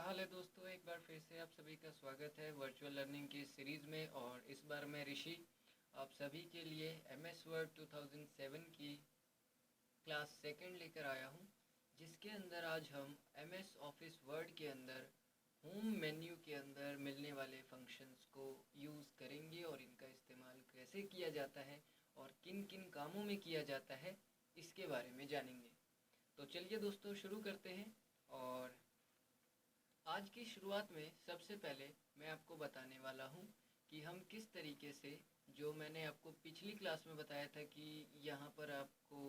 हाल है दोस्तों। एक बार फिर से आप सभी का स्वागत है वर्चुअल लर्निंग की सीरीज़ में। और इस बार मैं ऋषि आप सभी के लिए MS वर्ड 2007 की क्लास सेकंड लेकर आया हूं, जिसके अंदर आज हम MS ऑफिस वर्ड के अंदर होम मेन्यू के अंदर मिलने वाले फंक्शंस को यूज़ करेंगे और इनका इस्तेमाल कैसे किया जाता है और किन किन कामों में किया जाता है इसके बारे में जानेंगे। तो चलिए दोस्तों शुरू करते हैं। और आज की शुरुआत में सबसे पहले मैं आपको बताने वाला हूँ कि हम किस तरीके से, जो मैंने आपको पिछली क्लास में बताया था कि यहाँ पर आपको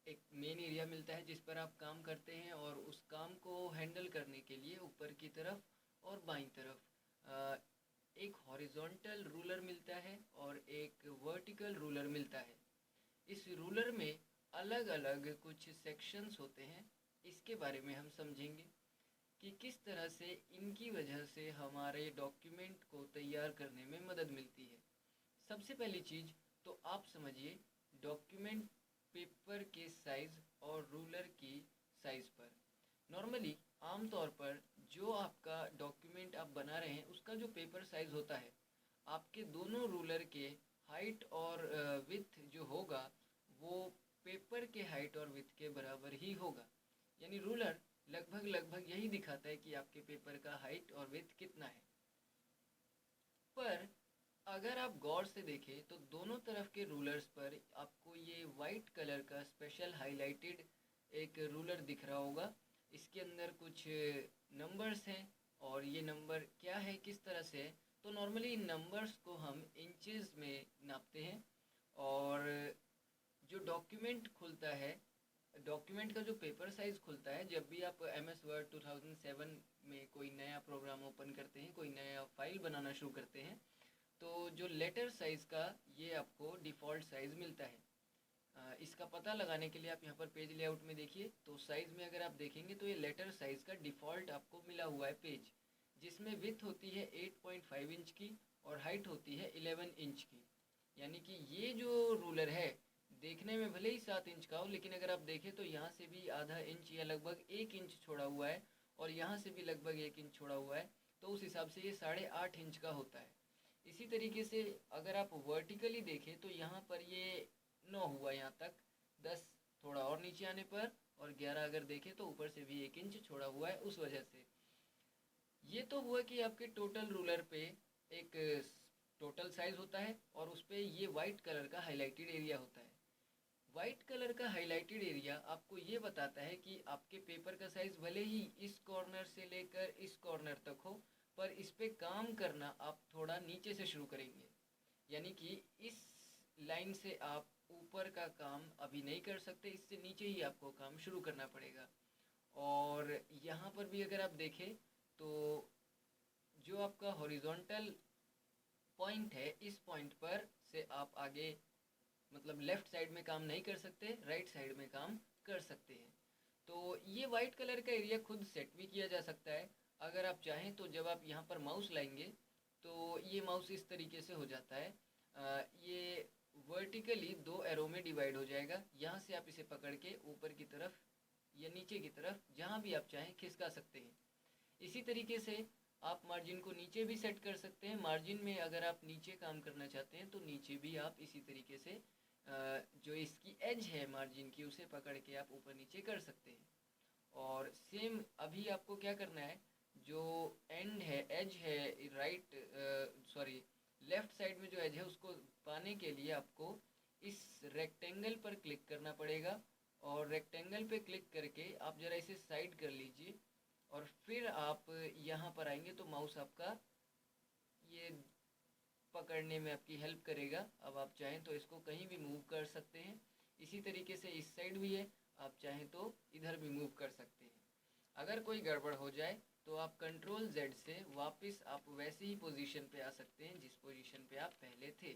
एक मेन एरिया मिलता है जिस पर आप काम करते हैं, और उस काम को हैंडल करने के लिए ऊपर की तरफ और बाईं तरफ एक हॉरिजॉन्टल रूलर मिलता है और एक वर्टिकल रूलर मिलता है। इस रूलर में अलग अलग कुछ सेक्शंस होते हैं, इसके बारे में हम समझेंगे कि किस तरह से इनकी वजह से हमारे डॉक्यूमेंट को तैयार करने में मदद मिलती है। सबसे पहली चीज़ तो आप समझिए डॉक्यूमेंट पेपर के साइज़ और रूलर की साइज़ पर। नॉर्मली आमतौर पर जो आपका डॉक्यूमेंट आप बना रहे हैं उसका जो पेपर साइज़ होता है, आपके दोनों रूलर के हाइट और विथ जो होगा वो पेपर के हाइट और विथ के बराबर ही होगा। यानी रूलर लगभग लगभग यही दिखाता है कि आपके पेपर का हाइट और विथ कितना है। पर अगर आप गौर से देखें तो दोनों तरफ के रूलर्स पर आपको ये वाइट कलर का स्पेशल हाइलाइटेड एक रूलर दिख रहा होगा। इसके अंदर कुछ नंबर्स हैं, और ये नंबर क्या है, किस तरह से है, तो नॉर्मली इन नंबर्स को हम इंचेस में नापते हैं। और जो डॉक्यूमेंट खुलता है, डॉक्यूमेंट का जो पेपर साइज़ खुलता है, जब भी आप MS वर्ड 2007 में कोई नया प्रोग्राम ओपन करते हैं, कोई नया फाइल बनाना शुरू करते हैं, तो जो लेटर साइज़ का ये आपको डिफ़ॉल्ट साइज़ मिलता है। इसका पता लगाने के लिए आप यहाँ पर पेज लेआउट में देखिए, तो साइज़ में अगर आप देखेंगे तो ये लेटर साइज़ का डिफ़ॉल्ट आपको मिला हुआ है पेज, जिसमें विथ होती है 8.5 इंच की और हाइट होती है 11 इंच की। यानी कि ये जो रूलर है देखने में भले ही 7 इंच का हो, लेकिन अगर आप देखें तो यहाँ से भी आधा इंच या लगभग 1 इंच छोड़ा हुआ है, और यहाँ से भी लगभग 1 इंच छोड़ा हुआ है, तो उस हिसाब से ये 8.5 इंच का होता है। इसी तरीके से अगर आप वर्टिकली देखें तो यहाँ पर ये 9 हुआ यहाँ तक, 10 थोड़ा और नीचे आने पर, और 11 अगर देखें तो ऊपर से भी 1 इंच छोड़ा हुआ है। उस वजह से ये तो हुआ कि आपके टोटल रूलर पे एक टोटल साइज होता है, और उस पर ये वाइट कलर का हाईलाइटेड एरिया होता है। वाइट कलर का हाईलाइटेड एरिया आपको ये बताता है कि आपके पेपर का साइज भले ही इस कॉर्नर से लेकर इस कॉर्नर तक हो, पर इस पे काम करना आप थोड़ा नीचे से शुरू करेंगे। यानी कि इस लाइन से आप ऊपर का काम अभी नहीं कर सकते, इससे नीचे ही आपको काम शुरू करना पड़ेगा। और यहाँ पर भी अगर आप देखें तो जो आपका हॉरिजॉन्टल पॉइंट है, इस पॉइंट पर से आप आगे मतलब लेफ़्ट साइड में काम नहीं कर सकते, राइट साइड में काम कर सकते हैं। तो ये वाइट कलर का एरिया खुद सेट भी किया जा सकता है अगर आप चाहें तो। जब आप यहाँ पर माउस लाएंगे तो ये माउस इस तरीके से हो जाता है, ये वर्टिकली दो एरो में डिवाइड हो जाएगा। यहाँ से आप इसे पकड़ के ऊपर की तरफ या नीचे की तरफ जहाँ भी आप चाहें खिसका सकते हैं। इसी तरीके से आप मार्जिन को नीचे भी सेट कर सकते हैं। मार्जिन में अगर आप नीचे काम करना चाहते हैं तो नीचे भी आप इसी तरीके से जो इसकी एज है मार्जिन की, उसे पकड़ के आप ऊपर नीचे कर सकते हैं। और सेम अभी आपको क्या करना है, जो एंड है, एज है, राइट सॉरी लेफ़्ट साइड में जो एज है उसको पाने के लिए आपको इस रेक्टेंगल पर क्लिक करना पड़ेगा। और रेक्टेंगल पे क्लिक करके आप ज़रा इसे साइड कर लीजिए, और फिर आप यहाँ पर आएंगे तो माउस आपका ये पकड़ने में आपकी हेल्प करेगा। अब आप चाहें तो इसको कहीं भी मूव कर सकते हैं। इसी तरीके से इस साइड भी है, आप चाहें तो इधर भी मूव कर सकते हैं। अगर कोई गड़बड़ हो जाए तो आप कंट्रोल Z से वापस आप वैसे ही पोजीशन पे आ सकते हैं जिस पोजीशन पे आप पहले थे।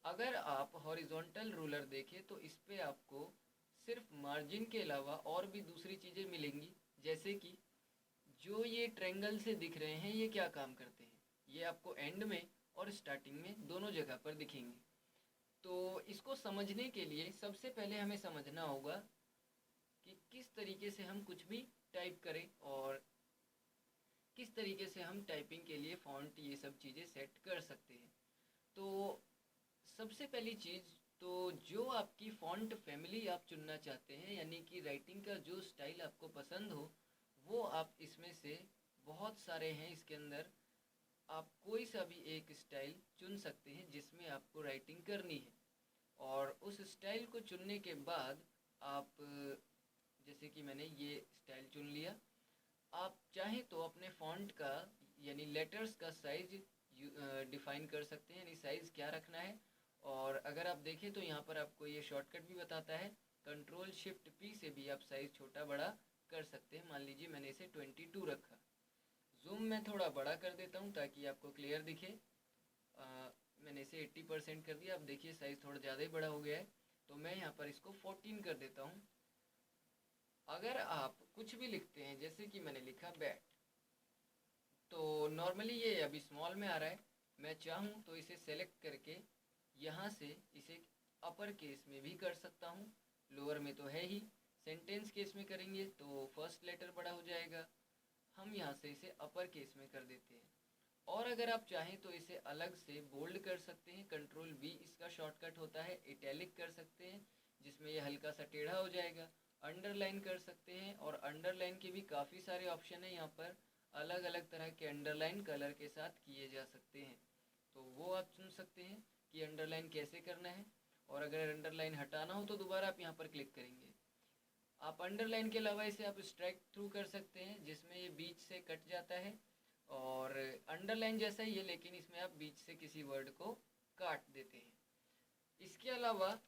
अगर आप हॉरिजॉन्टल रूलर देखें तो इस पे आपको सिर्फ मार्जिन के अलावा और भी दूसरी चीज़ें मिलेंगी, जैसे कि जो ये ट्रायंगल से दिख रहे हैं ये क्या काम करते हैं, ये आपको एंड में और स्टार्टिंग में दोनों जगह पर दिखेंगे। तो इसको समझने के लिए सबसे पहले हमें समझना होगा कि किस तरीके से हम कुछ भी टाइप करें और किस तरीके से हम टाइपिंग के लिए फ़ॉन्ट ये सब चीज़ें सेट कर सकते हैं। तो सबसे पहली चीज़, तो जो आपकी फ़ॉन्ट फैमिली आप चुनना चाहते हैं, यानी कि राइटिंग का जो स्टाइल आपको पसंद हो, वो आप इसमें से बहुत सारे हैं इसके अंदर, आप कोई सा भी एक स्टाइल चुन सकते हैं जिसमें आपको राइटिंग करनी है। और उस स्टाइल को चुनने के बाद आप, जैसे कि मैंने ये स्टाइल चुन लिया, आप चाहें तो अपने फ़ॉन्ट का यानी लेटर्स का साइज़ डिफ़ाइन कर सकते हैं, यानी साइज़ क्या रखना है। और अगर आप देखें तो यहाँ पर आपको ये शॉर्टकट भी बताता है, कंट्रोल शिफ्ट पी से भी आप साइज़ छोटा बड़ा कर सकते हैं। मान लीजिए मैंने इसे 22 रखा। जूम मैं थोड़ा बड़ा कर देता हूँ ताकि आपको क्लियर दिखे। अ, मैंने इसे 80% कर दिया। अब देखिए साइज़ थोड़ा ज़्यादा ही बड़ा हो गया है, तो मैं यहाँ पर इसको 14 कर देता हूँ। अगर आप कुछ भी लिखते हैं, जैसे कि मैंने लिखा बैट, तो नॉर्मली ये अभी स्मॉल में आ रहा है। मैं चाहूँ तो इसे सेलेक्ट करके यहाँ से इसे अपर केस में भी कर सकता हूँ, लोअर में तो है ही। सेंटेंस केस में करेंगे तो फर्स्ट लेटर बड़ा हो जाएगा, हम यहाँ से इसे अपर केस में कर देते हैं। और अगर आप चाहें तो इसे अलग से बोल्ड कर सकते हैं, कंट्रोल वी इसका शॉर्टकट होता है। इटैलिक कर सकते हैं जिसमें ये हल्का सा टेढ़ा हो जाएगा। अंडरलाइन कर सकते हैं, और अंडरलाइन के भी काफ़ी सारे ऑप्शन हैं यहाँ पर, अलग अलग तरह के अंडरलाइन कलर के साथ किए जा सकते हैं। तो वो आप चुन सकते हैं कि अंडरलाइन कैसे करना है। और अगर अंडरलाइन हटाना हो तो दोबारा आप यहाँ पर क्लिक करेंगे। आप अंडरलाइन के अलावा इसे आप स्ट्राइक थ्रू कर सकते हैं, जिसमें ये बीच से कट जाता है, और अंडरलाइन जैसा ही है लेकिन इसमें आप बीच से किसी वर्ड को काट देते हैं। इसके अलावा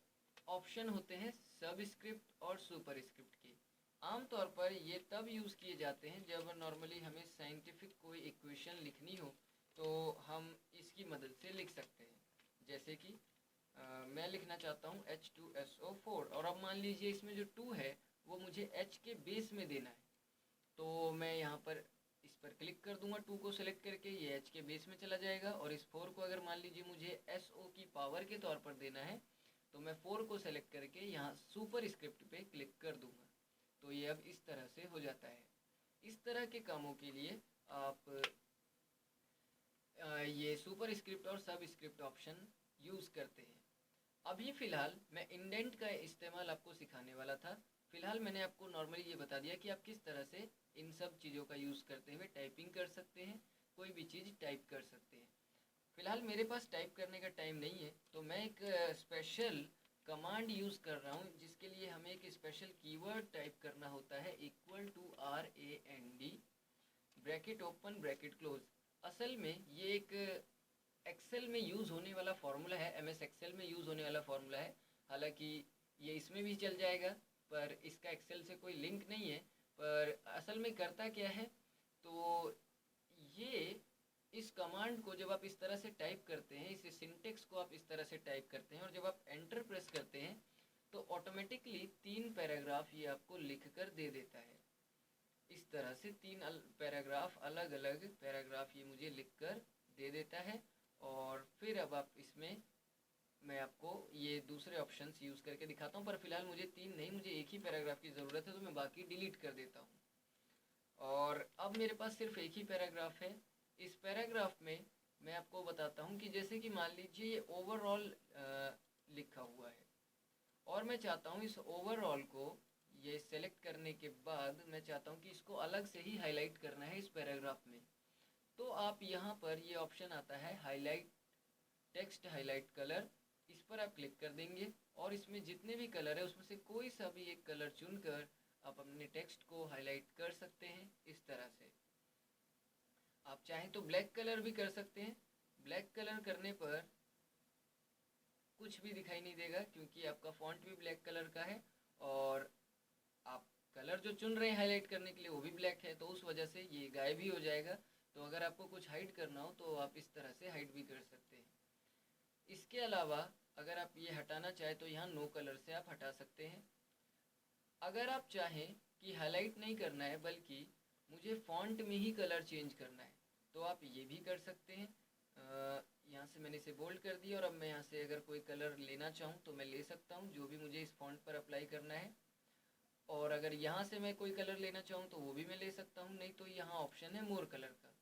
ऑप्शन होते हैं सबस्क्रिप्ट और सुपरस्क्रिप्ट के। आमतौर पर ये तब यूज़ किए जाते हैं जब नॉर्मली हमें साइंटिफिक कोई इक्वेशन लिखनी हो, तो हम इसकी मदद से लिख सकते हैं। जैसे कि मैं लिखना चाहता हूँ H2SO4, और अब मान लीजिए इसमें जो 2 है वो मुझे H के बेस में देना है। तो मैं यहाँ पर इस पर क्लिक कर दूंगा, 2 को सेलेक्ट करके, ये H के बेस में चला जाएगा। और इस 4 को अगर मान लीजिए मुझे SO की पावर के तौर पर देना है, तो मैं 4 को सेलेक्ट करके यहाँ सुपर स्क्रिप्ट पे क्लिक कर दूंगा। तो ये अब इस तरह से हो जाता है। इस तरह के कामों के लिए आप ये सुपर स्क्रिप्ट और सब स्क्रिप्ट ऑप्शन यूज़ करते हैं। अभी फ़िलहाल मैं इंडेंट का इस्तेमाल आपको सिखाने वाला था। फ़िलहाल मैंने आपको नॉर्मली ये बता दिया कि आप किस तरह से इन सब चीज़ों का यूज़ करते हुए टाइपिंग कर सकते हैं, कोई भी चीज़ टाइप कर सकते हैं। फ़िलहाल मेरे पास टाइप करने का टाइम नहीं है, तो मैं एक स्पेशल कमांड यूज़ कर रहा हूँ, जिसके लिए हमें एक स्पेशल कीवर्ड टाइप करना होता है, =RAND bracket open bracket close. असल में ये एक एक्सेल में यूज़ होने वाला फार्मूला है, MS एक्सेल में यूज़ होने वाला फार्मूला है। हालांकि ये इसमें भी चल जाएगा, पर इसका एक्सेल से कोई लिंक नहीं है। पर असल में करता क्या है, तो ये इस कमांड को जब आप इस तरह से टाइप करते हैं, इस सिंटेक्स को आप इस तरह से टाइप करते हैं, और जब आप एंटर प्रेस करते हैं तो ऑटोमेटिकली 3 पैराग्राफ ये आपको लिख कर दे देता है। इस तरह से 3 पैराग्राफ, अलग अलग पैराग्राफ ये मुझे लिख कर दे देता है। और फिर अब आप इसमें, मैं आपको ये दूसरे ऑप्शंस यूज़ करके दिखाता हूँ, पर फिलहाल मुझे 3 नहीं, मुझे एक ही पैराग्राफ की ज़रूरत है, तो मैं बाकी डिलीट कर देता हूँ। और अब मेरे पास सिर्फ एक ही पैराग्राफ है। इस पैराग्राफ में मैं आपको बताता हूँ कि जैसे कि मान लीजिए ये ओवरऑल लिखा हुआ है, और मैं चाहता हूँ इस ओवरऑल को, ये सेलेक्ट करने के बाद मैं चाहता हूँ कि इसको अलग से ही हाईलाइट करना है इस पैराग्राफ में। तो आप यहाँ पर ये ऑप्शन आता है हाईलाइट टेक्स्ट हाईलाइट कलर, इस पर आप क्लिक कर देंगे, और इसमें जितने भी कलर है उसमें से कोई सा भी एक कलर चुनकर आप अपने टेक्स्ट को हाईलाइट कर सकते हैं इस तरह से। आप चाहें तो ब्लैक कलर भी कर सकते हैं। ब्लैक कलर करने पर कुछ भी दिखाई नहीं देगा, क्योंकि आपका फॉन्ट भी ब्लैक कलर का है, और आप कलर जो चुन रहे हैं हाईलाइट करने के लिए वो भी ब्लैक है, तो उस वजह से ये गायब ही हो जाएगा। तो अगर आपको कुछ हाइड करना हो तो आप इस तरह से हाइड भी कर सकते हैं। इसके अलावा अगर आप ये हटाना चाहें तो यहाँ नो कलर से आप हटा सकते हैं। अगर आप चाहें कि हाईलाइट नहीं करना है बल्कि मुझे फ़ॉन्ट में ही कलर चेंज करना है, तो आप ये भी कर सकते हैं। यहाँ से मैंने इसे बोल्ड कर दिया, और अब मैं यहाँ से अगर कोई कलर लेना चाहूँ तो मैं ले सकता हूँ, जो भी मुझे इस फ़ॉन्ट पर अप्लाई करना है। और अगर यहाँ से मैं कोई कलर लेना चाहूँ तो वो भी मैं ले सकता हूँ, नहीं तो यहाँ ऑप्शन है मोर कलर का।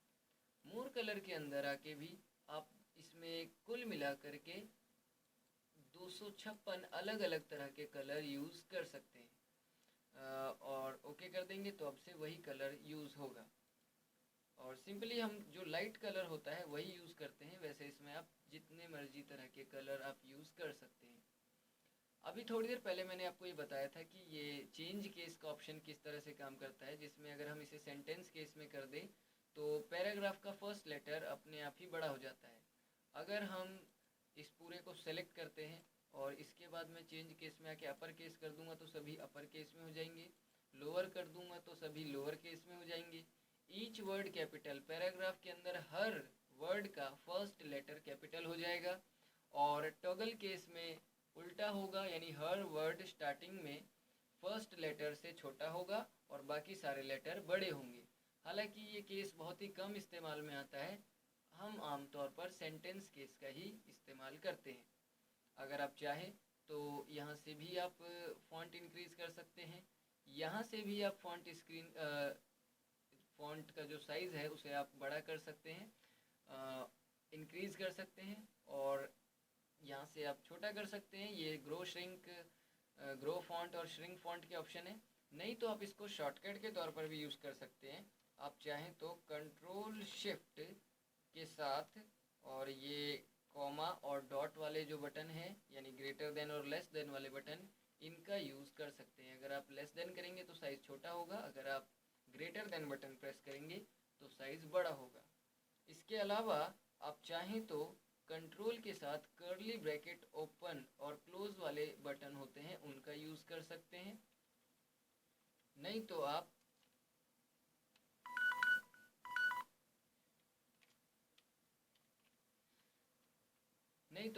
मोर कलर के अंदर आके भी आप इसमें कुल मिला करके 256 अलग अलग तरह के कलर यूज़ कर सकते हैं। और ओके कर देंगे तो अब से वही कलर यूज़ होगा। और सिंपली हम जो लाइट कलर होता है वही यूज़ करते हैं, वैसे इसमें आप जितने मर्जी तरह के कलर आप यूज़ कर सकते हैं। अभी थोड़ी देर पहले मैंने आपको ये बताया था कि ये चेंज केस का ऑप्शन किस तरह से काम करता है, जिसमें अगर हम इसे सेंटेंस केस में कर दें तो पैराग्राफ का फर्स्ट लेटर अपने आप ही बड़ा हो जाता है। अगर हम इस पूरे को सेलेक्ट करते हैं और इसके बाद मैं चेंज केस में आके अपर केस कर दूंगा तो सभी अपर केस में हो जाएंगे, लोअर कर दूंगा तो सभी लोअर केस में हो जाएंगे। ईच वर्ड कैपिटल, पैराग्राफ के अंदर हर वर्ड का फर्स्ट लेटर कैपिटल हो जाएगा। और टॉगल केस में उल्टा होगा, यानी हर वर्ड स्टार्टिंग में फर्स्ट लेटर से छोटा होगा और बाकी सारे लेटर बड़े होंगे। हालांकि ये केस बहुत ही कम इस्तेमाल में आता है, हम आमतौर पर सेंटेंस केस का ही इस्तेमाल करते हैं। अगर आप चाहें तो यहाँ से भी आप फॉन्ट इंक्रीज कर सकते हैं, यहाँ से भी आप फॉन्ट का जो साइज़ है उसे आप बड़ा कर सकते हैं, इंक्रीज कर सकते हैं, और यहाँ से आप छोटा कर सकते हैं। ये ग्रो फॉन्ट और श्रिंक फॉन्ट के ऑप्शन है। नहीं तो आप इसको शॉर्टकट के तौर पर भी यूज़ कर सकते हैं। आप चाहें तो कंट्रोल शिफ्ट के साथ और ये कॉमा और डॉट वाले जो बटन हैं, यानी ग्रेटर देन और लेस देन वाले बटन, इनका यूज़ कर सकते हैं। अगर आप लेस देन करेंगे तो साइज़ छोटा होगा, अगर आप ग्रेटर देन बटन प्रेस करेंगे तो साइज़ बड़ा होगा। इसके अलावा आप चाहें तो कंट्रोल के साथ कर्ली ब्रैकेट ओपन और क्लोज वाले बटन होते हैं उनका यूज़ कर सकते हैं। नहीं तो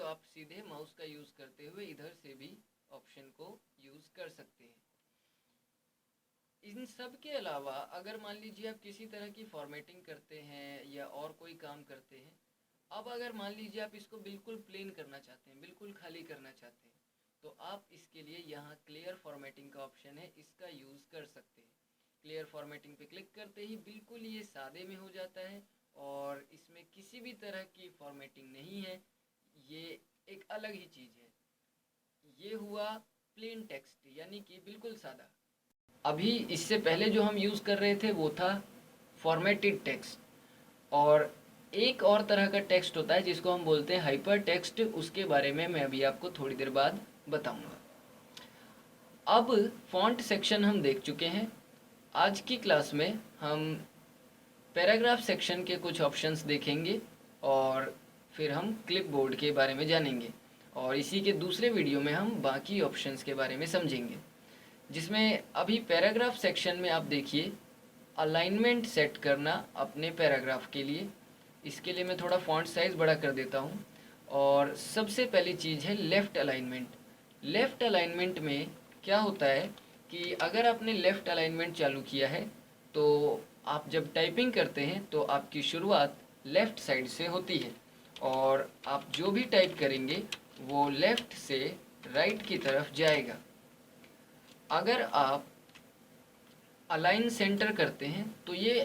आप सीधे माउस का यूज़ करते हुए इधर से भी ऑप्शन को यूज़ कर सकते हैं। इन सब के अलावा अगर मान लीजिए आप किसी तरह की फॉर्मेटिंग करते हैं या और कोई काम करते हैं, अब अगर मान लीजिए आप इसको बिल्कुल प्लेन करना चाहते हैं, बिल्कुल खाली करना चाहते हैं, तो आप इसके लिए यहाँ क्लियर फॉर्मेटिंग का ऑप्शन है, इसका यूज़ कर सकते हैं। क्लियर फॉर्मेटिंग पे क्लिक करते ही बिल्कुल ये सादे में हो जाता है और इसमें किसी भी तरह की फॉर्मेटिंग नहीं है, ये एक अलग ही चीज़ है। ये हुआ प्लेन टेक्स्ट, यानी कि बिल्कुल सादा। अभी इससे पहले जो हम यूज़ कर रहे थे वो था फॉर्मेटेड टेक्स्ट, और एक और तरह का टेक्स्ट होता है जिसको हम बोलते हैं हाइपर टेक्स्ट, उसके बारे में मैं अभी आपको थोड़ी देर बाद बताऊंगा। अब फॉन्ट सेक्शन हम देख चुके हैं। आज की क्लास में हम पैराग्राफ सेक्शन के कुछ ऑप्शंस देखेंगे और फिर हम क्लिपबोर्ड के बारे में जानेंगे, और इसी के दूसरे वीडियो में हम बाकी ऑप्शंस के बारे में समझेंगे। जिसमें अभी पैराग्राफ सेक्शन में आप देखिए अलाइनमेंट सेट करना अपने पैराग्राफ के लिए। इसके लिए मैं थोड़ा फॉन्ट साइज़ बड़ा कर देता हूँ। और सबसे पहली चीज़ है लेफ़्ट अलाइनमेंट। लेफ़्ट अलाइनमेंट में क्या होता है कि अगर आपने लेफ़्ट अलाइनमेंट चालू किया है तो आप जब टाइपिंग करते हैं तो आपकी शुरुआत लेफ़्ट साइड से होती है और आप जो भी टाइप करेंगे वो लेफ़्ट से राइट की तरफ जाएगा। अगर आप अलाइन सेंटर करते हैं तो ये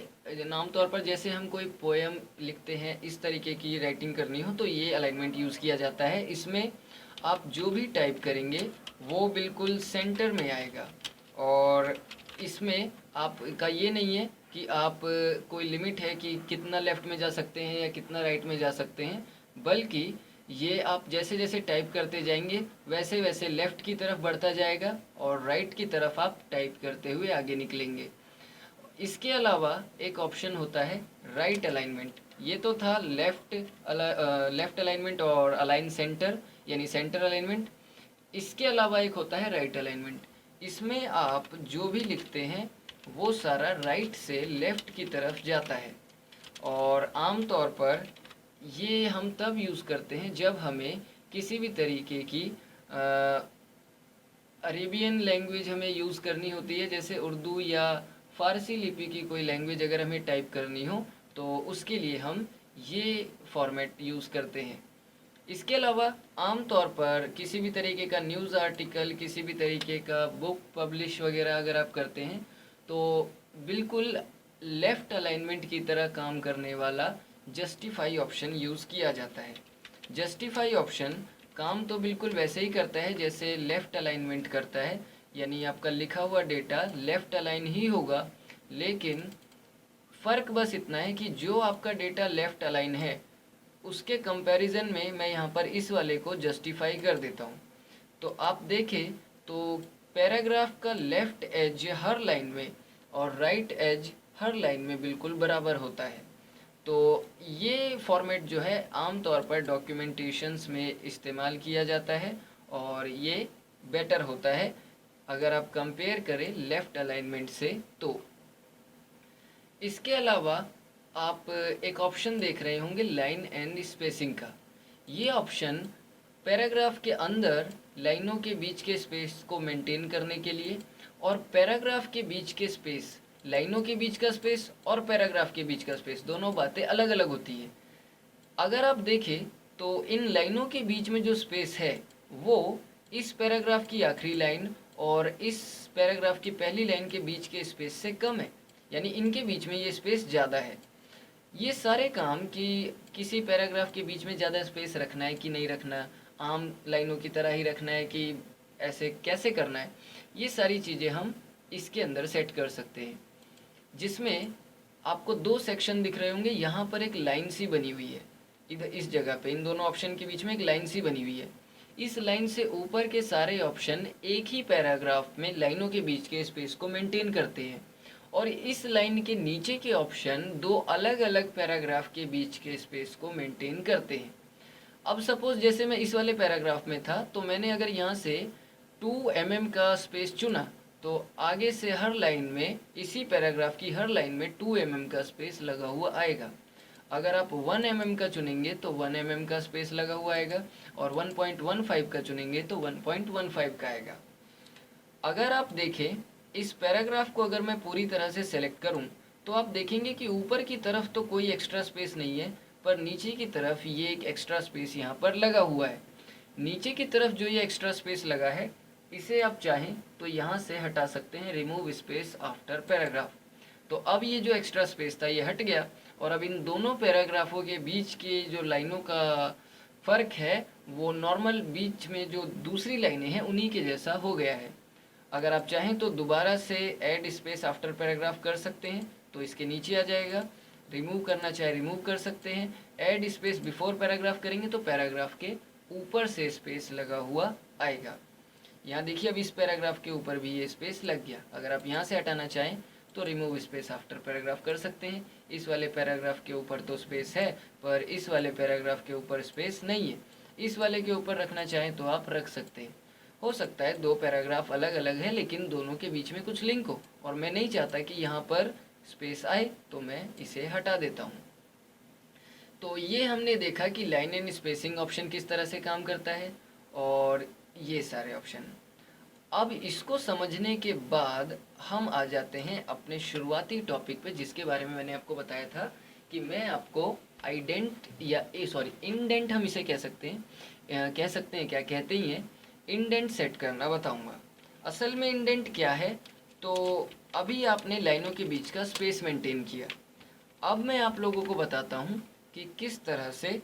आमतौर पर जैसे हम कोई पोएम लिखते हैं इस तरीके की राइटिंग करनी हो तो ये अलाइनमेंट यूज़ किया जाता है। इसमें आप जो भी टाइप करेंगे वो बिल्कुल सेंटर में आएगा, और इसमें आपका ये नहीं है कि आप कोई लिमिट है कि कितना लेफ़्ट में जा सकते हैं या कितना राइट में जा सकते हैं, बल्कि ये आप जैसे जैसे टाइप करते जाएंगे वैसे वैसे लेफ़्ट की तरफ बढ़ता जाएगा और राइट की तरफ आप टाइप करते हुए आगे निकलेंगे। इसके अलावा एक ऑप्शन होता है राइट अलाइनमेंट। ये तो था लेफ़्ट अलाइनमेंट और अलाइन सेंटर, यानी सेंटर अलाइनमेंट। इसके अलावा एक होता है राइट अलाइनमेंट। इसमें आप जो भी लिखते हैं वो सारा राइट से लेफ़्ट की तरफ जाता है, और आम तौर पर ये हम तब यूज़ करते हैं जब हमें किसी भी तरीके की अरेबियन लैंग्वेज हमें यूज़ करनी होती है, जैसे उर्दू या फ़ारसी लिपि की कोई लैंग्वेज अगर हमें टाइप करनी हो तो उसके लिए हम ये फॉर्मेट यूज़ करते हैं। इसके अलावा आम तौर पर किसी भी तरीके का न्यूज़ आर्टिकल, किसी भी तरीके का बुक पब्लिश वगैरह अगर आप करते हैं तो बिल्कुल लेफ़्ट अलाइनमेंट की तरह काम करने वाला जस्टिफाई ऑप्शन यूज़ किया जाता है। जस्टिफाई ऑप्शन काम तो बिल्कुल वैसे ही करता है जैसे लेफ़्ट अलाइनमेंट करता है, यानी आपका लिखा हुआ डेटा लेफ़्ट अलाइन ही होगा, लेकिन फ़र्क बस इतना है कि जो आपका डेटा लेफ़्ट अलाइन है उसके कंपैरिजन में मैं यहाँ पर इस वाले को जस्टिफाई कर देता हूँ। तो आप देखें तो पैराग्राफ का लेफ़्ट एज हर लाइन में और राइट एज हर लाइन में बिल्कुल बराबर होता है। तो ये फॉर्मेट जो है आम तौर पर डॉक्यूमेंटेशंस में इस्तेमाल किया जाता है और ये बेटर होता है अगर आप कंपेयर करें लेफ़्ट अलाइनमेंट से। तो इसके अलावा आप एक ऑप्शन देख रहे होंगे लाइन एंड स्पेसिंग का। ये ऑप्शन पैराग्राफ के अंदर लाइनों के बीच के स्पेस को मेंटेन करने के लिए और पैराग्राफ के बीच के स्पेस, लाइनों के बीच का स्पेस और पैराग्राफ के बीच का स्पेस, दोनों बातें अलग अलग होती है। अगर आप देखें तो इन लाइनों के बीच में जो स्पेस है वो इस पैराग्राफ की आखिरी लाइन और इस पैराग्राफ की पहली लाइन के बीच के स्पेस से कम है, यानी इनके बीच में ये स्पेस ज़्यादा है। ये सारे काम कि किसी पैराग्राफ के बीच में ज़्यादा स्पेस रखना है कि नहीं रखना, आम लाइनों की तरह ही रखना है कि ऐसे कैसे करना है, ये सारी चीज़ें हम इसके अंदर सेट कर सकते हैं। जिसमें आपको दो सेक्शन दिख रहे होंगे, यहाँ पर एक लाइन सी बनी हुई है, इधर इस जगह पे इन दोनों ऑप्शन के बीच में एक लाइन सी बनी हुई है। इस लाइन से ऊपर के सारे ऑप्शन एक ही पैराग्राफ में लाइनों के बीच के स्पेस को मेंटेन करते हैं और इस लाइन के नीचे के ऑप्शन दो अलग अलग पैराग्राफ के बीच के स्पेस को मेंटेन करते हैं। अब सपोज जैसे मैं इस वाले पैराग्राफ में था तो मैंने अगर यहाँ से 2 mm का स्पेस चुना तो आगे से हर लाइन में, इसी पैराग्राफ की हर लाइन में 2 mm का स्पेस लगा हुआ आएगा। अगर आप 1 mm का चुनेंगे तो 1 mm का स्पेस लगा हुआ आएगा और 1.15 का चुनेंगे तो 1.15 का आएगा। अगर आप देखें इस पैराग्राफ को अगर मैं पूरी तरह से सेलेक्ट करूं तो आप देखेंगे कि ऊपर की तरफ तो कोई एक्स्ट्रा स्पेस नहीं है, पर नीचे की तरफ ये एक एक्स्ट्रा स्पेस यहाँ पर लगा हुआ है। नीचे की तरफ जो ये एक्स्ट्रा स्पेस लगा है इसे आप चाहें तो यहाँ से हटा सकते हैं, रिमूव स्पेस आफ्टर पैराग्राफ। तो अब ये जो एक्स्ट्रा स्पेस था ये हट गया और अब इन दोनों पैराग्राफों के बीच के जो लाइनों का फ़र्क है वो नॉर्मल बीच में जो दूसरी लाइनें हैं उन्हीं के जैसा हो गया है। अगर आप चाहें तो दोबारा से ऐड स्पेस आफ्टर पैराग्राफ कर सकते हैं तो इसके नीचे आ जाएगा, रिमूव करना चाहे रिमूव कर सकते हैं। ऐड स्पेस बिफोर पैराग्राफ करेंगे तो पैराग्राफ के ऊपर से स्पेस लगा हुआ आएगा। यहाँ देखिए अब इस पैराग्राफ के ऊपर भी ये स्पेस लग गया। अगर आप यहाँ से हटाना चाहें तो रिमूव स्पेस आफ्टर पैराग्राफ कर सकते हैं। इस वाले पैराग्राफ के ऊपर तो स्पेस है पर इस वाले पैराग्राफ के ऊपर स्पेस नहीं है, इस वाले के ऊपर रखना चाहें तो आप रख सकते हैं। हो सकता है दो पैराग्राफ अलग अलग हैं लेकिन दोनों के बीच में कुछ लिंक हो और मैं नहीं चाहता कि यहाँ पर स्पेस आए तो मैं इसे हटा देता हूँ। तो ये हमने देखा कि लाइन एंड स्पेसिंग ऑप्शन किस तरह से काम करता है और ये सारे ऑप्शन। अब इसको समझने के बाद हम आ जाते हैं अपने शुरुआती टॉपिक पे, जिसके बारे में मैंने आपको बताया था कि मैं आपको आइडेंट या इंडेंट हम इसे कह सकते हैं, क्या कहते ही हैं, इंडेंट सेट करना बताऊंगा। असल में इंडेंट क्या है, तो अभी आपने लाइनों के बीच का स्पेस मेंटेन किया। अब मैं आप लोगों को बताता हूँ कि किस तरह से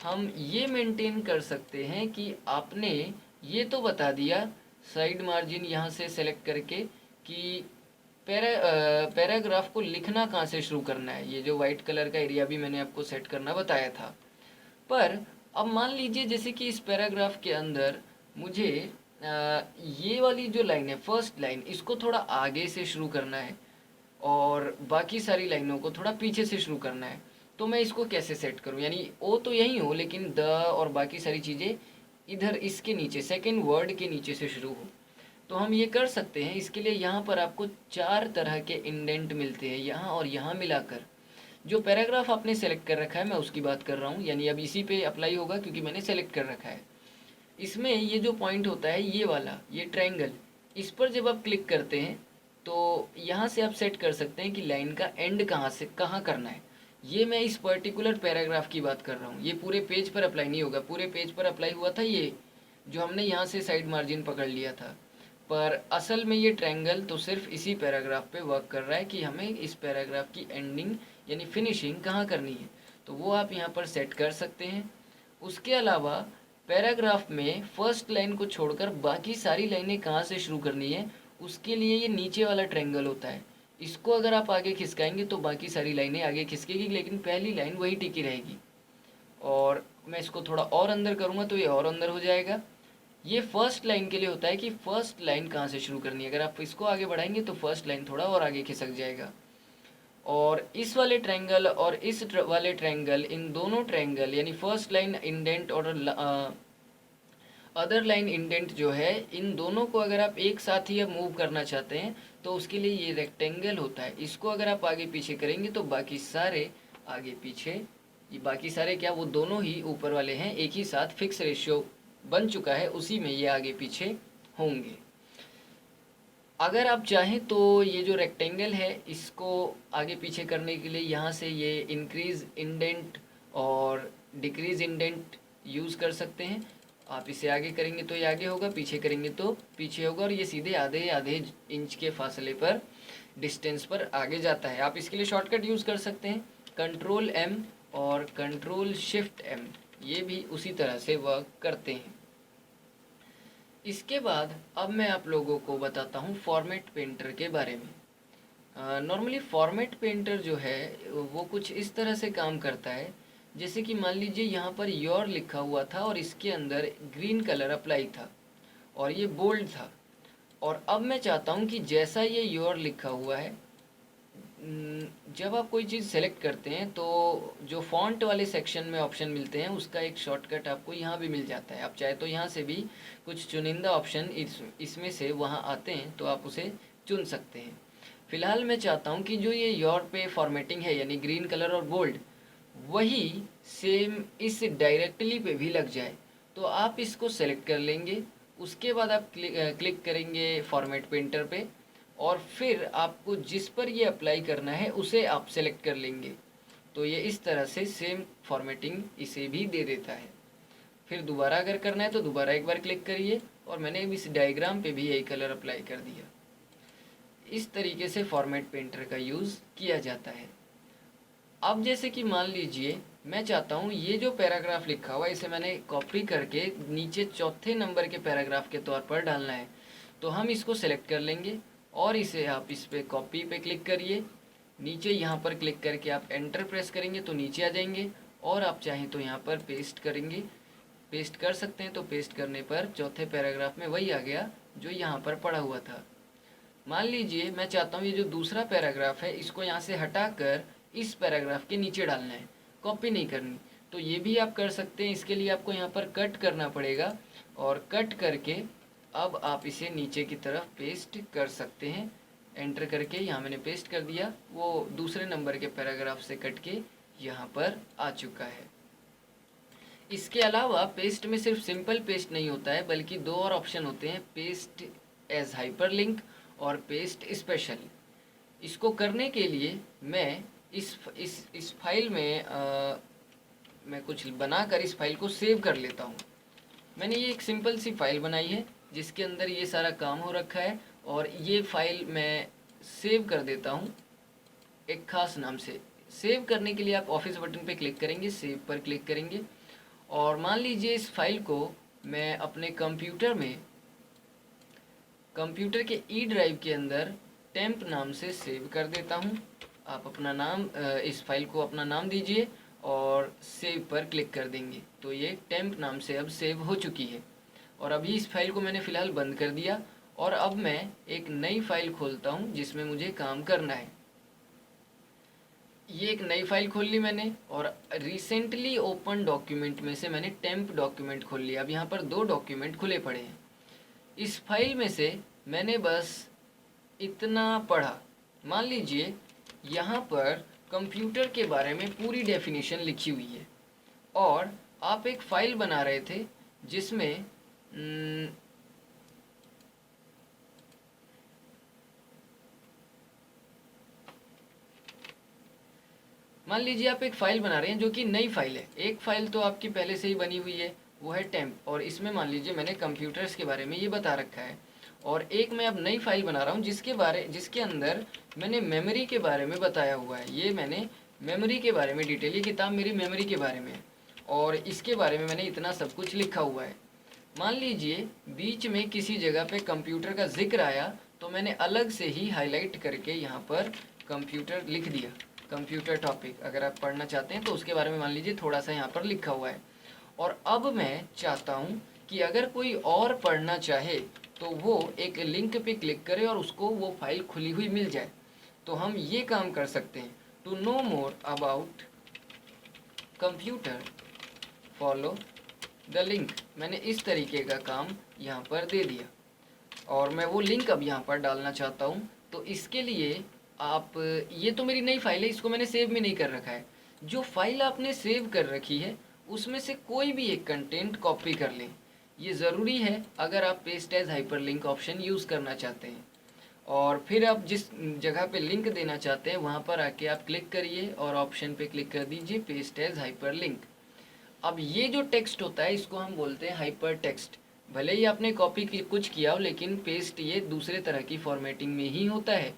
हम ये मेंटेन कर सकते हैं कि आपने ये तो बता दिया साइड मार्जिन यहाँ से सेलेक्ट करके कि पैराग्राफ को लिखना कहाँ से शुरू करना है। ये जो वाइट कलर का एरिया भी मैंने आपको सेट करना बताया था। पर अब मान लीजिए जैसे कि इस पैराग्राफ के अंदर मुझे ये वाली जो लाइन है, फर्स्ट लाइन, इसको थोड़ा आगे से शुरू करना है और बाकी सारी लाइनों को थोड़ा पीछे से शुरू करना है। तो मैं इसको कैसे सेट करूं, यानी ओ तो यही हो लेकिन द और बाकी सारी चीज़ें इधर इसके नीचे सेकंड वर्ड के नीचे से शुरू हो। तो हम ये कर सकते हैं। इसके लिए यहाँ पर आपको 4 तरह के इंडेंट मिलते हैं, यहाँ और यहाँ मिलाकर। जो पैराग्राफ आपने सेलेक्ट कर रखा है मैं उसकी बात कर रहा हूँ, यानी अब इसी पे अप्लाई होगा क्योंकि मैंने सेलेक्ट कर रखा है। इसमें ये जो पॉइंट होता है ये वाला, ये ट्रायंगल, इस पर जब आप क्लिक करते हैं तो यहाँ से आप सेट कर सकते हैं कि लाइन का एंड कहाँ से कहाँ करना है। ये मैं इस पर्टिकुलर पैराग्राफ की बात कर रहा हूँ, ये पूरे पेज पर अप्लाई नहीं होगा। पूरे पेज पर अप्लाई हुआ था ये जो हमने यहाँ से साइड मार्जिन पकड़ लिया था, पर असल में ये ट्रायंगल तो सिर्फ इसी पैराग्राफ पे वर्क कर रहा है कि हमें इस पैराग्राफ की एंडिंग यानी फिनिशिंग कहाँ करनी है, तो वो आप यहाँ पर सेट कर सकते हैं। उसके अलावा पैराग्राफ में फर्स्ट लाइन को छोड़कर बाकी सारी लाइनें कहाँ से शुरू करनी है, उसके लिए ये नीचे वाला ट्रायंगल होता है। इसको अगर आप आगे खिसकाएंगे तो बाकी सारी लाइनें आगे खिसकेगी, लेकिन पहली लाइन वही टिकी रहेगी। और मैं इसको थोड़ा और अंदर करूँगा तो ये और अंदर हो जाएगा। ये फर्स्ट लाइन के लिए होता है कि फर्स्ट लाइन कहाँ से शुरू करनी है। अगर आप इसको आगे बढ़ाएंगे तो फर्स्ट लाइन थोड़ा और आगे खिसक जाएगा। और इस वाले ट्रायंगल और इस वाले ट्रायंगल, इन दोनों ट्रायंगल यानी फर्स्ट लाइन इंडेंट और अदर लाइन इंडेंट जो है, इन दोनों को अगर आप एक साथ ही अब मूव करना चाहते हैं तो उसके लिए ये रेक्टेंगल होता है। इसको अगर आप आगे पीछे करेंगे तो बाकी सारे आगे पीछे, ये बाकी सारे क्या, वो दोनों ही ऊपर वाले हैं, एक ही साथ फिक्स रेशियो बन चुका है, उसी में ये आगे पीछे होंगे। अगर आप चाहें तो ये जो रेक्टेंगल है इसको आगे पीछे करने के लिए यहाँ से ये इंक्रीज इंडेंट और डिक्रीज इंडेंट यूज़ कर सकते हैं। आप इसे आगे करेंगे तो ये आगे होगा, पीछे करेंगे तो पीछे होगा, और ये सीधे आधे आधे इंच के फासले पर, डिस्टेंस पर आगे जाता है। आप इसके लिए शॉर्टकट यूज़ कर सकते हैं, कंट्रोल M और कंट्रोल शिफ्ट M, ये भी उसी तरह से वर्क करते हैं। इसके बाद अब मैं आप लोगों को बताता हूँ फॉर्मेट पेंटर के बारे में। नॉर्मली फॉर्मेट पेंटर जो है वो कुछ इस तरह से काम करता है, जैसे कि मान लीजिए यहाँ पर योर लिखा हुआ था और इसके अंदर ग्रीन कलर अप्लाई था और ये बोल्ड था, और अब मैं चाहता हूँ कि जैसा ये योर लिखा हुआ है, जब आप कोई चीज़ सेलेक्ट करते हैं तो जो फॉन्ट वाले सेक्शन में ऑप्शन मिलते हैं उसका एक शॉर्टकट आपको यहाँ भी मिल जाता है। आप चाहे तो यहाँ से भी कुछ चुनिंदा ऑप्शन इसमें से वहाँ आते हैं तो आप उसे चुन सकते हैं। फ़िलहाल मैं चाहता हूँ कि जो ये योर पे फॉर्मेटिंग है यानी ग्रीन कलर और बोल्ड, वही सेम इस डायरेक्टली पे भी लग जाए, तो आप इसको सेलेक्ट कर लेंगे। उसके बाद आप क्लिक करेंगे फॉर्मेट पेंटर पे, और फिर आपको जिस पर ये अप्लाई करना है उसे आप सेलेक्ट कर लेंगे, तो ये इस तरह से सेम फॉर्मेटिंग इसे भी दे देता है। फिर दोबारा अगर करना है तो दोबारा एक बार क्लिक करिए, और मैंने इस डायग्राम पे भी यही कलर अप्लाई कर दिया। इस तरीके से फॉर्मेट पेंटर का यूज़ किया जाता है। अब जैसे कि मान लीजिए मैं चाहता हूँ ये जो पैराग्राफ लिखा हुआ है इसे मैंने कॉपी करके नीचे चौथे नंबर के पैराग्राफ के तौर पर डालना है, तो हम इसको सेलेक्ट कर लेंगे और इसे आप इस पे कॉपी पे क्लिक करिए। नीचे यहाँ पर क्लिक करके आप एंटर प्रेस करेंगे तो नीचे आ जाएंगे, और आप चाहें तो यहाँ पर पेस्ट करेंगे, पेस्ट कर सकते हैं। तो पेस्ट करने पर चौथे पैराग्राफ में वही आ गया जो यहाँ पर पड़ा हुआ था। मान लीजिए मैं चाहता हूँ ये जो दूसरा पैराग्राफ है इसको यहाँ से हटाकर इस पैराग्राफ के नीचे डालना है, कॉपी नहीं करनी, तो ये भी आप कर सकते हैं। इसके लिए आपको यहाँ पर कट करना पड़ेगा, और कट करके अब आप इसे नीचे की तरफ पेस्ट कर सकते हैं। एंटर करके यहाँ मैंने पेस्ट कर दिया, वो दूसरे नंबर के पैराग्राफ से कट के यहाँ पर आ चुका है। इसके अलावा पेस्ट में सिर्फ सिंपल पेस्ट नहीं होता है, बल्कि दो और ऑप्शन होते हैं, पेस्ट एज हाइपरलिंक और पेस्ट स्पेशल। इसको करने के लिए मैं इस फाइल में मैं कुछ बनाकर इस फाइल को सेव कर लेता हूँ। मैंने ये एक सिंपल सी फाइल बनाई है जिसके अंदर ये सारा काम हो रखा है, और ये फाइल मैं सेव कर देता हूँ एक ख़ास नाम से। सेव करने के लिए आप ऑफिस बटन पे क्लिक करेंगे, सेव पर क्लिक करेंगे, और मान लीजिए इस फाइल को मैं अपने कंप्यूटर में, कंप्यूटर के ई ड्राइव के अंदर टेम्प नाम से सेव कर देता हूँ। आप अपना नाम, इस फाइल को अपना नाम दीजिए और सेव पर क्लिक कर देंगे, तो ये टेम्प नाम से अब सेव हो चुकी है। और अभी इस फाइल को मैंने फ़िलहाल बंद कर दिया, और अब मैं एक नई फाइल खोलता हूँ जिसमें मुझे काम करना है। ये एक नई फाइल खोल ली मैंने, और रिसेंटली ओपन डॉक्यूमेंट में से मैंने टेम्प डॉक्यूमेंट खोल लिया। अब यहाँ पर दो डॉक्यूमेंट खुले पड़े हैं। इस फाइल में से मैंने बस इतना पढ़ा। मान लीजिए यहाँ पर कंप्यूटर के बारे में पूरी डेफिनेशन लिखी हुई है, और आप एक फ़ाइल बना रहे थे जिसमें मान लीजिए आप एक फ़ाइल बना रहे हैं जो कि नई फाइल है। एक फ़ाइल तो आपकी पहले से ही बनी हुई है, वो है टेम्प, और इसमें मान लीजिए मैंने कंप्यूटर्स के बारे में ये बता रखा है। और एक मैं अब नई फाइल बना रहा हूँ जिसके अंदर मैंने मेमोरी के बारे में बताया हुआ है। ये मैंने मेमोरी के बारे में डिटेल, ये किताब मेरी मेमोरी के बारे में है और इसके बारे में मैंने इतना सब कुछ लिखा हुआ है। मान लीजिए बीच में किसी जगह पे कंप्यूटर का जिक्र आया तो मैंने अलग से ही हाईलाइट करके यहाँ पर कंप्यूटर लिख दिया। कंप्यूटर टॉपिक अगर आप पढ़ना चाहते हैं तो उसके बारे में मान लीजिए थोड़ा सा यहाँ पर लिखा हुआ है। और अब मैं चाहता हूँ कि अगर कोई और पढ़ना चाहे तो वो एक लिंक पे क्लिक करे और उसको वो फाइल खुली हुई मिल जाए। तो हम ये काम कर सकते हैं, to know more about computer follow the link. मैंने इस तरीके का काम यहाँ पर दे दिया और मैं वो लिंक अब यहाँ पर डालना चाहता हूँ। तो इसके लिए आप, ये तो मेरी नई फाइल है, इसको मैंने सेव भी नहीं कर रखा है। जो फाइल आपने सेव कर रखी है उसमें से कोई भी एक कंटेंट कॉपी कर लें। ये ज़रूरी है अगर आप paste as hyperlink option use करना चाहते हैं। और फिर आप जिस जगह पे लिंक देना चाहते हैं वहाँ पर आके आप क्लिक करिए और ऑप्शन पे क्लिक कर दीजिए पेस्ट एज हाइपरलिंक। अब ये जो टेक्स्ट होता है इसको हम बोलते हैं हाइपर टेक्स्ट। भले ही आपने कॉपी कुछ किया हो लेकिन पेस्ट ये दूसरे तरह की फॉर्मेटिंग में ही होता है।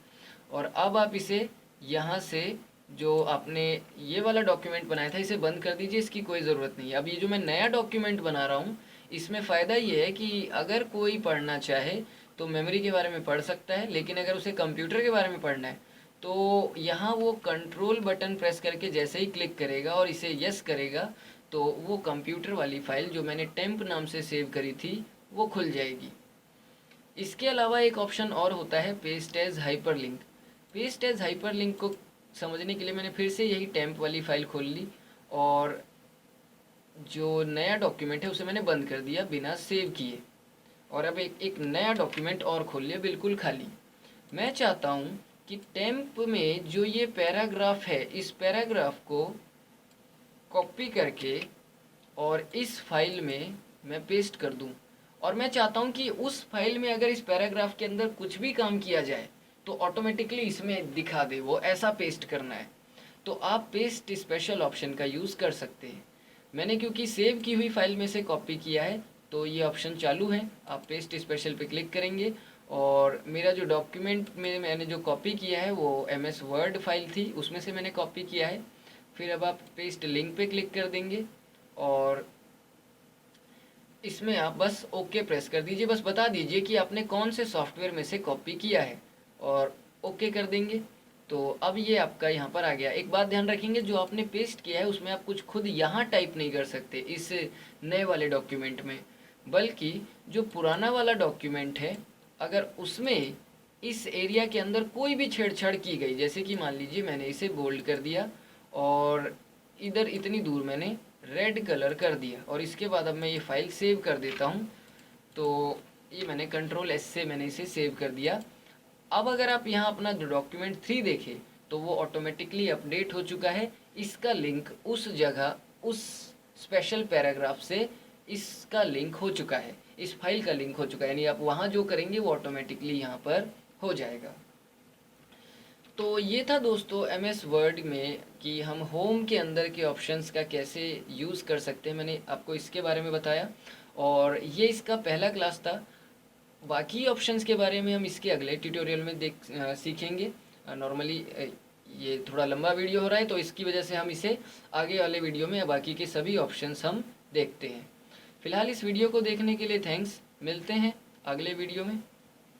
और अब आप इसे यहाँ से, जो आपने ये वाला डॉक्यूमेंट बनाया था इसे बंद कर दीजिए, इसकी कोई ज़रूरत नहीं है। अब ये जो मैं नया डॉक्यूमेंट बना रहा हूँ इसमें फ़ायदा ये है कि अगर कोई पढ़ना चाहे तो मेमोरी के बारे में पढ़ सकता है, लेकिन अगर उसे कंप्यूटर के बारे में पढ़ना है तो यहाँ वो कंट्रोल बटन प्रेस करके जैसे ही क्लिक करेगा और इसे यस करेगा तो वो कंप्यूटर वाली फ़ाइल जो मैंने टेम्प नाम से सेव करी थी वो खुल जाएगी। इसके अलावा एक ऑप्शन और होता है paste as hyperlink. Paste as hyperlink को समझने के लिए मैंने फिर से यही टेम्प वाली फ़ाइल खोल ली और जो नया डॉक्यूमेंट है उसे मैंने बंद कर दिया बिना सेव किए। और अब एक नया डॉक्यूमेंट और खोल लिया बिल्कुल खाली। मैं चाहता हूँ कि टेम्प में जो ये पैराग्राफ है इस पैराग्राफ को कॉपी करके और इस फाइल में मैं पेस्ट कर दूं। और मैं चाहता हूं कि उस फाइल में अगर इस पैराग्राफ के अंदर कुछ भी काम किया जाए तो ऑटोमेटिकली इसमें दिखा दे, वो ऐसा पेस्ट करना है। तो आप पेस्ट स्पेशल ऑप्शन का यूज़ कर सकते हैं। मैंने क्योंकि सेव की हुई फाइल में से कॉपी किया है तो ये ऑप्शन चालू है। आप पेस्ट स्पेशल पे क्लिक करेंगे और मेरा जो डॉक्यूमेंट में मैंने जो कॉपी किया है वो MS वर्ड फाइल थी, उसमें से मैंने कॉपी किया है। फिर अब आप पेस्ट लिंक पे क्लिक कर देंगे और इसमें आप बस ओके प्रेस कर दीजिए। बस बता दीजिए कि आपने कौन से सॉफ्टवेयर में से कॉपी किया है और ओके कर देंगे। तो अब ये आपका यहाँ पर आ गया। एक बात ध्यान रखेंगे, जो आपने पेस्ट किया है उसमें आप कुछ खुद यहाँ टाइप नहीं कर सकते इस नए वाले डॉक्यूमेंट में, बल्कि जो पुराना वाला डॉक्यूमेंट है अगर उसमें इस एरिया के अंदर कोई भी छेड़छाड़ की गई, जैसे कि मान लीजिए मैंने इसे बोल्ड कर दिया और इधर इतनी दूर मैंने रेड कलर कर दिया और इसके बाद अब मैं ये फाइल सेव कर देता हूँ। तो ये मैंने कंट्रोल S से मैंने इसे सेव कर दिया। अब अगर आप यहाँ अपना डॉक्यूमेंट 3 देखें तो वो ऑटोमेटिकली अपडेट हो चुका है। इसका लिंक उस जगह, उस स्पेशल पैराग्राफ से इसका लिंक हो चुका है, इस फाइल का लिंक हो चुका है, यानी आप वहाँ जो करेंगे वो ऑटोमेटिकली यहाँ पर हो जाएगा। तो ये था दोस्तों MS वर्ड में कि हम होम के अंदर के ऑप्शंस का कैसे यूज़ कर सकते हैं। मैंने आपको इसके बारे में बताया और ये इसका पहला क्लास था। बाकी ऑप्शंस के बारे में हम इसके अगले ट्यूटोरियल में सीखेंगे। नॉर्मली ये थोड़ा लंबा वीडियो हो रहा है तो इसकी वजह से हम इसे आगे वाले वीडियो में बाकी के सभी ऑप्शंस हम देखते हैं। फ़िलहाल इस वीडियो को देखने के लिए थैंक्स। मिलते हैं अगले वीडियो में।